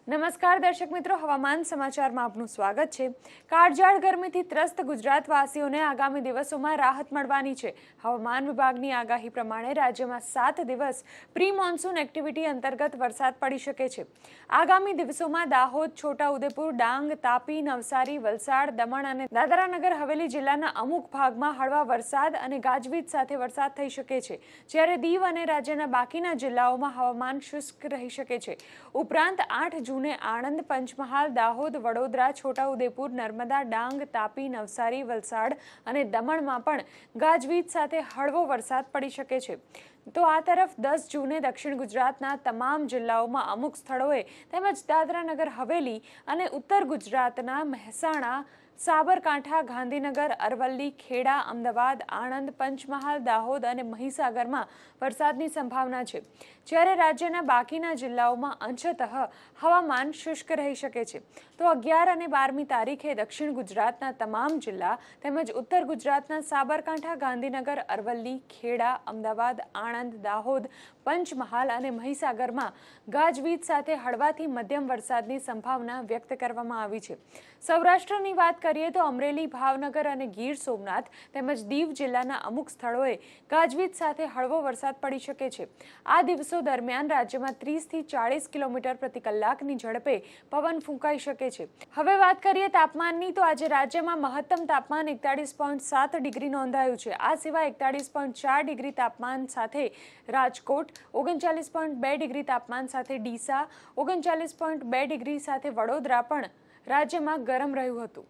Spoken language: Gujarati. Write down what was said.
નમસ્કાર દર્શક મિત્રો, હવામાન સમાચારમાં આપનું સ્વાગત છે। કાળઝાળ ગરમીથી ત્રસ્ત ગુજરાતવાસીઓને આગામી દિવસોમાં રાહત મળવાની છે। હવામાન વિભાગની આગાહી પ્રમાણે રાજ્યમાં 7 દિવસ પ્રી મોન્સૂન એક્ટિવિટી અંતર્ગત વરસાદ પડી શકે છે। આગામી દિવસોમાં દાહોદ, છોટાઉદેપુર, ડાંગ, તાપી, નવસારી, વલસાડ, દમણ અને દાદરાનગર હવેલી જિલ્લાના અમુક ભાગમાં હળવા વરસાદ અને ગાજવીજ સાથે વરસાદ થઈ શકે છે, જ્યારે દીવ અને રાજ્યના બાકીના જિલ્લાઓમાં હવામાન શુષ્ક રહી શકે છે। ઉપરાંત 8 જૂને આણંદ, પંચમહાલ, દાહોદ, વડોદરા, છોટાઉદેપુર, નર્મદા, ડાંગ, તાપી, નવસારી, વલસાડ અને દમણમાં પણ ગાજવીજ સાથે હળવો વરસાદ પડી શકે છે। તો આ તરફ 10 જૂને દક્ષિણ ગુજરાતના તમામ જિલ્લાઓમાં અમુક સ્થળોએ તેમજ દાદરાનગર હવેલી અને ઉત્તર ગુજરાતના મહેસાણા, સાબરકાંઠા, ગાંધીનગર, અરવલ્લી, ખેડા, અમદાવાદ, આણંદ, પંચમહાલ, દાહોદ અને મહીસાગરમાં વરસાદની સંભાવના છે, જ્યારે રાજ્યના બાકીના જિલ્લાઓમાં અંશતઃ હવામાન શુષ્ક રહી શકે છે। તો 11 અને 12મી તારીખે દક્ષિણ ગુજરાતના તમામ જિલ્લા તેમજ ઉત્તર ગુજરાતના સાબરકાંઠા, ગાંધીનગર, અરવલ્લી, ખેડા, અમદાવાદ, આણંદ, દાહોદ, પંચમહાલ અને મહીસાગરમાં ગાજવીજ સાથે હળવાથી મધ્યમ વરસાદની સંભાવના વ્યક્ત કરવામાં આવી છે। સૌરાષ્ટ્રની વાત કરીએ તો અમરેલી, ભાવનગર અને ગીર સોમનાથ તેમજ દીવ જિલ્લાના અમુક સ્થળોએ ગાજવીજ સાથે હળવો વરસાદ પડી શકે છે। આ દિવસો દરમિયાન રાજ્યમાં 30 થી 40 કિલોમીટર પ્રતિ કલાકની ઝડપે પવન ફૂંકાઈ શકે છે। હવે વાત કરીએ તાપમાનની, તો આજે રાજ્યમાં મહત્તમ તાપમાન 41.7 ડિગ્રી નોંધાયું છે। આ સિવાય 41.4 ડિગ્રી તાપમાન સાથે રાજકોટ, 39.2 ડિગ્રી તાપમાન સાથે ડીસા, 39.2 ડિગ્રી સાથે વડોદરા પણ રાજ્યમાં ગરમ રહ્યું હતું।